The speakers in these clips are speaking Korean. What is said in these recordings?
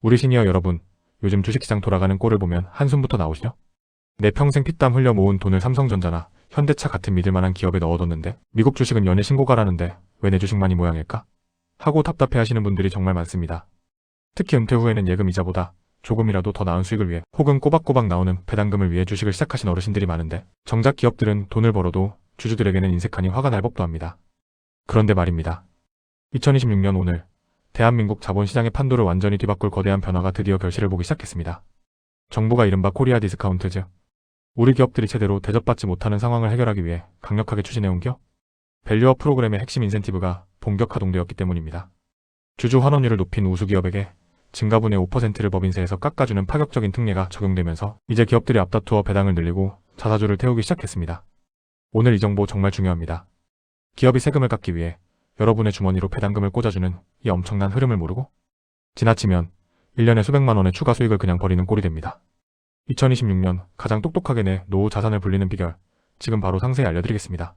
우리 시니어 여러분, 요즘 주식시장 돌아가는 꼴을 보면 한숨부터 나오시죠? 내 평생 피땀 흘려 모은 돈을 삼성전자나 현대차 같은 믿을만한 기업에 넣어뒀는데 미국 주식은 연일 신고가라는데 왜 내 주식만 이 모양일까? 하고 답답해하시는 분들이 정말 많습니다. 특히 은퇴 후에는 예금 이자보다 조금이라도 더 나은 수익을 위해 혹은 꼬박꼬박 나오는 배당금을 위해 주식을 시작하신 어르신들이 많은데 정작 기업들은 돈을 벌어도 주주들에게는 인색하니 화가 날 법도 합니다. 그런데 말입니다. 2026년 오늘 대한민국 자본시장의 판도를 완전히 뒤바꿀 거대한 변화가 드디어 결실을 보기 시작했습니다. 정부가 이른바 코리아 디스카운트, 즉 우리 기업들이 제대로 대접받지 못하는 상황을 해결하기 위해 강력하게 추진해온 기업 밸류업 프로그램의 핵심 인센티브가 본격 가동되었기 때문입니다. 주주 환원율을 높인 우수기업에게 증가분의 5%를 법인세에서 깎아주는 파격적인 특례가 적용되면서 이제 기업들이 앞다투어 배당을 늘리고 자사주를 태우기 시작했습니다. 오늘 이 정보 정말 중요합니다. 기업이 세금을 깎기 위해 여러분의 주머니로 배당금을 꽂아주는 이 엄청난 흐름을 모르고 지나치면 1년에 수백만 원의 추가 수익을 그냥 버리는 꼴이 됩니다. 2026년 가장 똑똑하게 내 노후 자산을 불리는 비결, 지금 바로 상세히 알려드리겠습니다.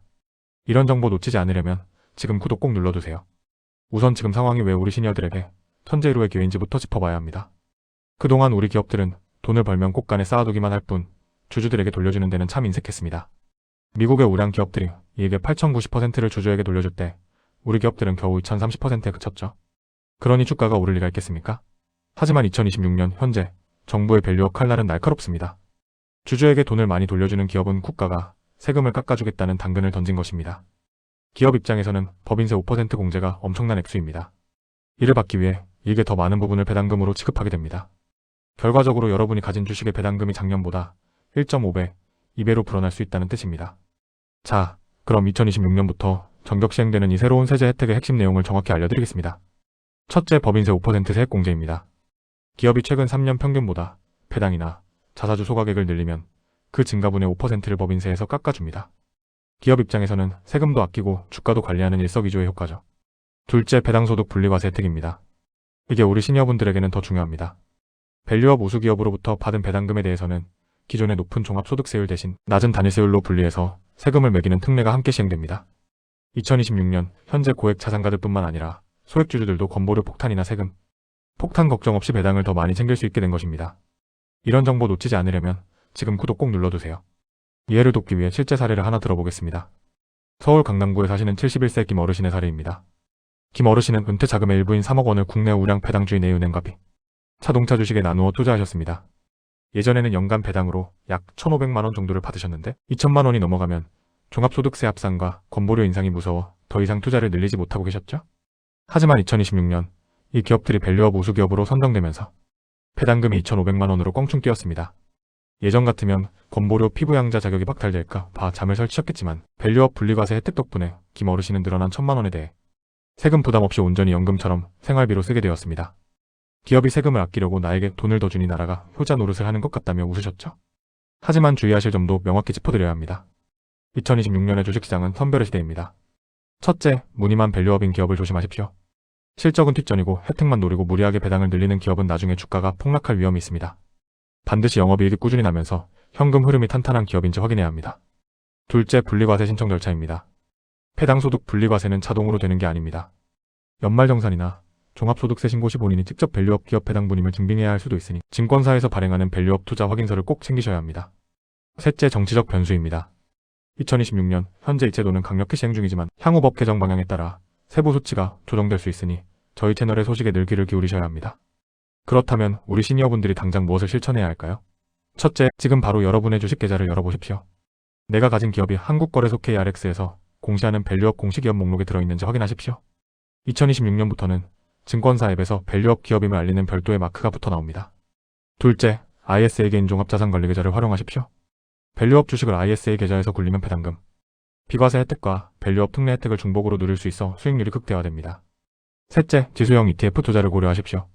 이런 정보 놓치지 않으려면 지금 구독 꼭 눌러두세요. 우선 지금 상황이 왜 우리 시니어들에게 천재일호의 기회인지부터 짚어봐야 합니다. 그동안 우리 기업들은 돈을 벌면 꽃간에 쌓아두기만 할 뿐 주주들에게 돌려주는 데는 참 인색했습니다. 미국의 우량 기업들이 이익의 8,090%를 주주에게 돌려줄 때 우리 기업들은 겨우 2,030%에 그쳤죠. 그러니 주가가 오를 리가 있겠습니까? 하지만 2026년 현재 정부의 밸류업 칼날은 날카롭습니다. 주주에게 돈을 많이 돌려주는 기업은 국가가 세금을 깎아주겠다는 당근을 던진 것입니다. 기업 입장에서는 법인세 5% 공제가 엄청난 액수입니다. 이를 받기 위해 이익의 더 많은 부분을 배당금으로 취급하게 됩니다. 결과적으로 여러분이 가진 주식의 배당금이 작년보다 1.5배, 2배로 불어날 수 있다는 뜻입니다. 자, 그럼 2026년부터 전격 시행되는 이 새로운 세제 혜택의 핵심 내용을 정확히 알려드리겠습니다. 첫째, 법인세 5% 세액 공제입니다. 기업이 최근 3년 평균보다 배당이나 자사주 소각액을 늘리면 그 증가분의 5%를 법인세에서 깎아줍니다. 기업 입장에서는 세금도 아끼고 주가도 관리하는 일석이조의 효과죠. 둘째, 배당소득 분리과세 혜택입니다. 이게 우리 시니어분들에게는 더 중요합니다. 밸류업 우수기업으로부터 받은 배당금에 대해서는 기존의 높은 종합소득세율 대신 낮은 단위세율로 분리해서 세금을 매기는 특례가 함께 시행됩니다. 2026년 현재 고액 자산가들뿐만 아니라 소액주주들도 건보료 폭탄이나 세금, 폭탄 걱정 없이 배당을 더 많이 챙길 수 있게 된 것입니다. 이런 정보 놓치지 않으려면 지금 구독 꼭 눌러두세요. 이해를 돕기 위해 실제 사례를 하나 들어보겠습니다. 서울 강남구에 사시는 71세 김 어르신의 사례입니다. 김 어르신은 은퇴 자금의 일부인 3억 원을 국내 우량 배당주인 A은행과 B, 자동차 주식에 나누어 투자하셨습니다. 예전에는 연간 배당으로 약 1,500만 원 정도를 받으셨는데 2천만 원이 넘어가면 종합소득세 합산과 건보료 인상이 무서워 더 이상 투자를 늘리지 못하고 계셨죠? 하지만 2026년 이 기업들이 밸류업 우수기업으로 선정되면서 배당금이 2,500만 원으로 껑충 뛰었습니다. 예전 같으면 건보료 피부양자 자격이 박탈될까 봐 잠을 설치셨겠지만 밸류업 분리과세 혜택 덕분에 김 어르신은 늘어난 1,000만 원에 대해 세금 부담 없이 온전히 연금처럼 생활비로 쓰게 되었습니다. 기업이 세금을 아끼려고 나에게 돈을 더 주니 나라가 효자 노릇을 하는 것 같다며 웃으셨죠? 하지만 주의하실 점도 명확히 짚어드려야 합니다. 2026년의 주식시장은 선별의 시대입니다. 첫째, 무늬만 밸류업인 기업을 조심하십시오. 실적은 뒷전이고 혜택만 노리고 무리하게 배당을 늘리는 기업은 나중에 주가가 폭락할 위험이 있습니다. 반드시 영업이익이 꾸준히 나면서 현금 흐름이 탄탄한 기업인지 확인해야 합니다. 둘째, 분리과세 신청 절차입니다. 배당소득 분리과세는 자동으로 되는 게 아닙니다. 연말정산이나 종합소득세 신고 시 본인이 직접 밸류업 기업 배당분임을 증빙해야 할 수도 있으니 증권사에서 발행하는 밸류업 투자 확인서를 꼭 챙기셔야 합니다. 셋째, 정치적 변수입니다. 2026년 현재 이 제도는 강력히 시행 중이지만 향후 법 개정 방향에 따라 세부 수치가 조정될 수 있으니 저희 채널의 소식에 늘 귀를 기울이셔야 합니다. 그렇다면 우리 시니어분들이 당장 무엇을 실천해야 할까요? 첫째, 지금 바로 여러분의 주식 계좌를 열어보십시오. 내가 가진 기업이 한국거래소 KRX에서 공시하는 밸류업 공시기업 목록에 들어있는지 확인하십시오. 2026년부터는 증권사 앱에서 밸류업 기업임을 알리는 별도의 마크가 붙어 나옵니다. 둘째, ISA 개인 종합자산관리 계좌를 활용하십시오. 밸류업 주식을 ISA 계좌에서 굴리면 배당금, 비과세 혜택과 밸류업 특례 혜택을 중복으로 누릴 수 있어 수익률이 극대화됩니다. 셋째, 지수형 ETF 투자를 고려하십시오.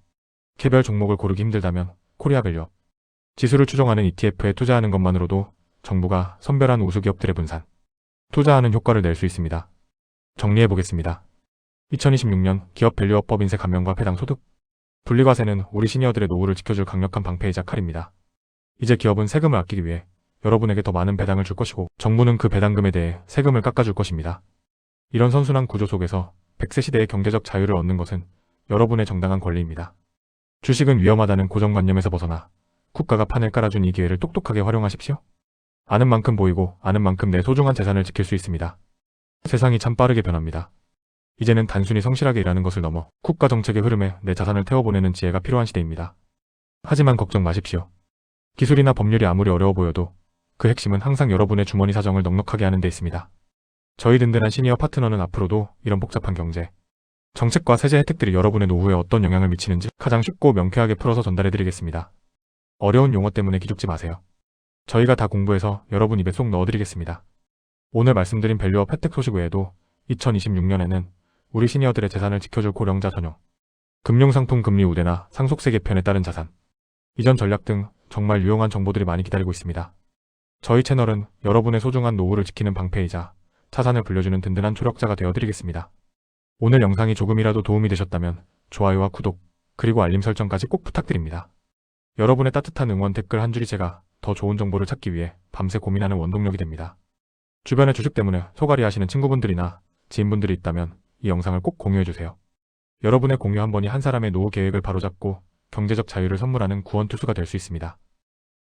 개별 종목을 고르기 힘들다면 코리아 밸류업, 지수를 추종하는 ETF에 투자하는 것만으로도 정부가 선별한 우수기업들의 분산, 투자하는 효과를 낼 수 있습니다. 정리해보겠습니다. 2026년 기업 밸류업 법인세 감면과 배당소득, 분리과세는 우리 시니어들의 노후를 지켜줄 강력한 방패이자 칼입니다. 이제 기업은 세금을 아끼기 위해 여러분에게 더 많은 배당을 줄 것이고 정부는 그 배당금에 대해 세금을 깎아줄 것입니다. 이런 선순환 구조 속에서 100세 시대의 경제적 자유를 얻는 것은 여러분의 정당한 권리입니다. 주식은 위험하다는 고정관념에서 벗어나 국가가 판을 깔아준 이 기회를 똑똑하게 활용하십시오. 아는 만큼 보이고 아는 만큼 내 소중한 재산을 지킬 수 있습니다. 세상이 참 빠르게 변합니다. 이제는 단순히 성실하게 일하는 것을 넘어 국가 정책의 흐름에 내 자산을 태워보내는 지혜가 필요한 시대입니다. 하지만 걱정 마십시오. 기술이나 법률이 아무리 어려워 보여도 그 핵심은 항상 여러분의 주머니 사정을 넉넉하게 하는 데 있습니다. 저희 든든한 시니어 파트너는 앞으로도 이런 복잡한 경제, 정책과 세제 혜택들이 여러분의 노후에 어떤 영향을 미치는지 가장 쉽고 명쾌하게 풀어서 전달해드리겠습니다. 어려운 용어 때문에 기죽지 마세요. 저희가 다 공부해서 여러분 입에 쏙 넣어드리겠습니다. 오늘 말씀드린 밸류업 혜택 소식 외에도 2026년에는 우리 시니어들의 재산을 지켜줄 고령자 전용, 금융상품 금리 우대나 상속세 개편에 따른 자산, 이전 전략 등 정말 유용한 정보들이 많이 기다리고 있습니다. 저희 채널은 여러분의 소중한 노후를 지키는 방패이자 자산을 불려주는 든든한 초력자가 되어드리겠습니다. 오늘 영상이 조금이라도 도움이 되셨다면 좋아요와 구독, 그리고 알림 설정까지 꼭 부탁드립니다. 여러분의 따뜻한 응원 댓글 한 줄이 제가 더 좋은 정보를 찾기 위해 밤새 고민하는 원동력이 됩니다. 주변에 주식 때문에 소갈이 하시는 친구분들이나 지인분들이 있다면 이 영상을 꼭 공유해주세요. 여러분의 공유 한 번이 한 사람의 노후 계획을 바로잡고 경제적 자유를 선물하는 구원투수가 될 수 있습니다.